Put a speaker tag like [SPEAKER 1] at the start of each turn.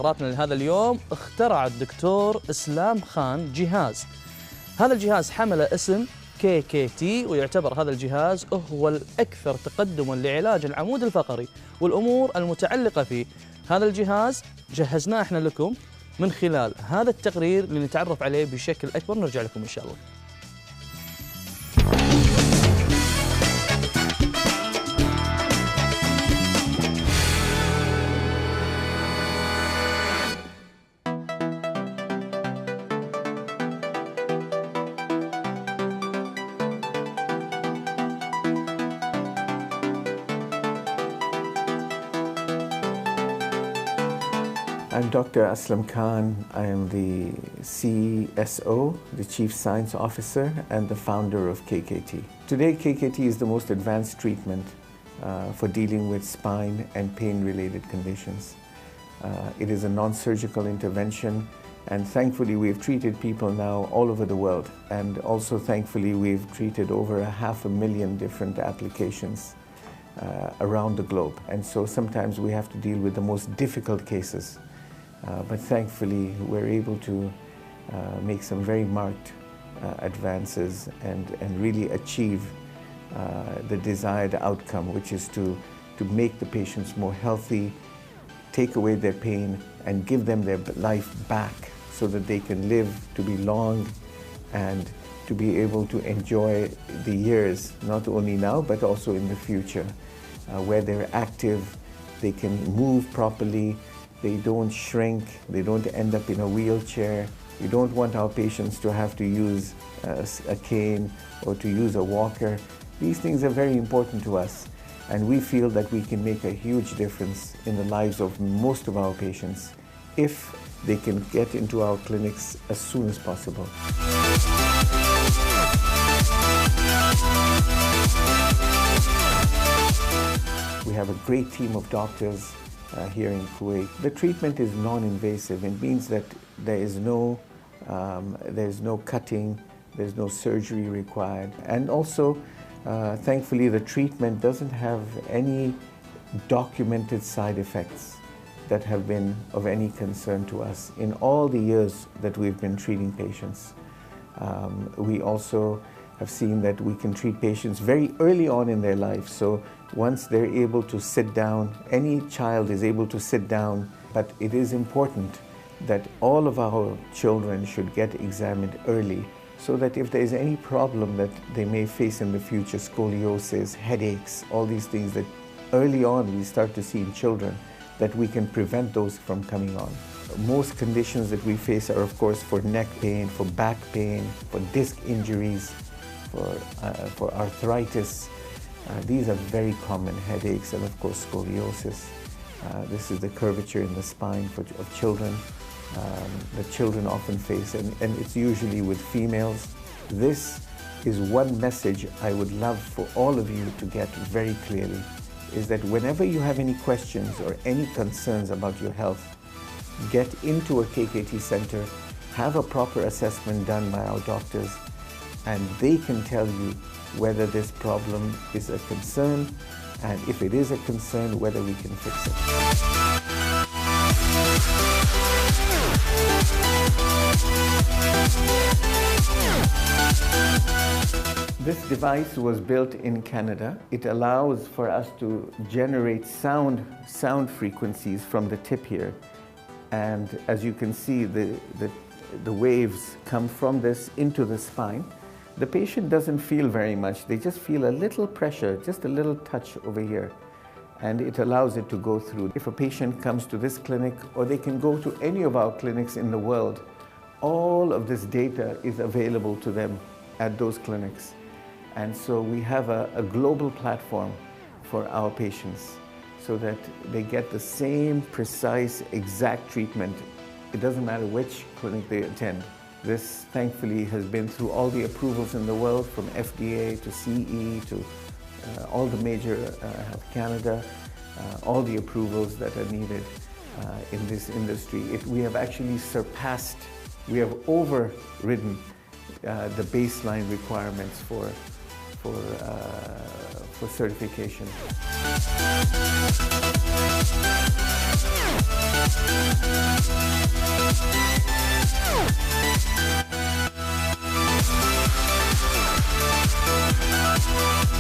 [SPEAKER 1] فقراتنا لهذا اليوم اخترع الدكتور أسلم خان جهاز. هذا الجهاز حمل اسم KKT، ويعتبر هذا الجهاز هو الأكثر تقدماً لعلاج العمود الفقري والأمور المتعلقة فيه. هذا الجهاز جهزناه احنا لكم من خلال هذا التقرير لنتعرف عليه بشكل أكبر، نرجع لكم إن شاء الله.
[SPEAKER 2] I'm Dr. Aslam Khan. I am the CSO, the Chief Science Officer, and the founder of KKT. Today, KKT is the most advanced treatment for dealing with spine and pain-related conditions. It is a non-surgical intervention, and thankfully we've treated people now all over the world. And also thankfully we've treated over 500,000 different applications around the globe. And so sometimes we have to deal with the most difficult cases. But thankfully, we're able to make some very marked advances and really achieve the desired outcome, which is to make the patients more healthy, take away their pain, and give them their life back so that they can live to be long and to be able to enjoy the years, not only now, but also in the future, where they're active, they can move properly, they don't shrink, they don't end up in a wheelchair. We don't want our patients to have to use a cane or to use a walker. These things are very important to us, and we feel that we can make a huge difference in the lives of most of our patients if they can get into our clinics as soon as possible. We have a great team of doctors here in Kuwait. The treatment is non-invasive. It means that there is no cutting, there's no surgery required. And also, thankfully, the treatment doesn't have any documented side effects that have been of any concern to us in all the years that we've been treating patients. We also have seen that we can treat patients very early on in their life. So once they're able to sit down, any child is able to sit down, but it is important that all of our children should get examined early so that if there is any problem that they may face in the future, scoliosis, headaches, all these things that early on we start to see in children, that we can prevent those from coming on. Most conditions that we face are, of course, for neck pain, for back pain, for disc injuries, for arthritis. These are very common headaches, and of course scoliosis. This is the curvature in the spine of children that children often face, and it's usually with females. This is one message I would love for all of you to get very clearly, is that whenever you have any questions or any concerns about your health, get into a KKT center, have a proper assessment done by our doctors, and they can tell you whether this problem is a concern, and if it is a concern, whether we can fix it. This device was built in Canada. It allows for us to generate sound frequencies from the tip here. And as you can see, the waves come from this into the spine. The patient doesn't feel very much. They just feel a little pressure, just a little touch over here, and it allows it to go through. If a patient comes to this clinic, or they can go to any of our clinics in the world, all of this data is available to them at those clinics. And so we have a global platform for our patients so that they get the same precise, exact treatment. It doesn't matter which clinic they attend. This, thankfully, has been through all the approvals in the world, from FDA to CE to all the major Health Canada, all the approvals that are needed in this industry. We have actually surpassed, we have overridden the baseline requirements for for certification.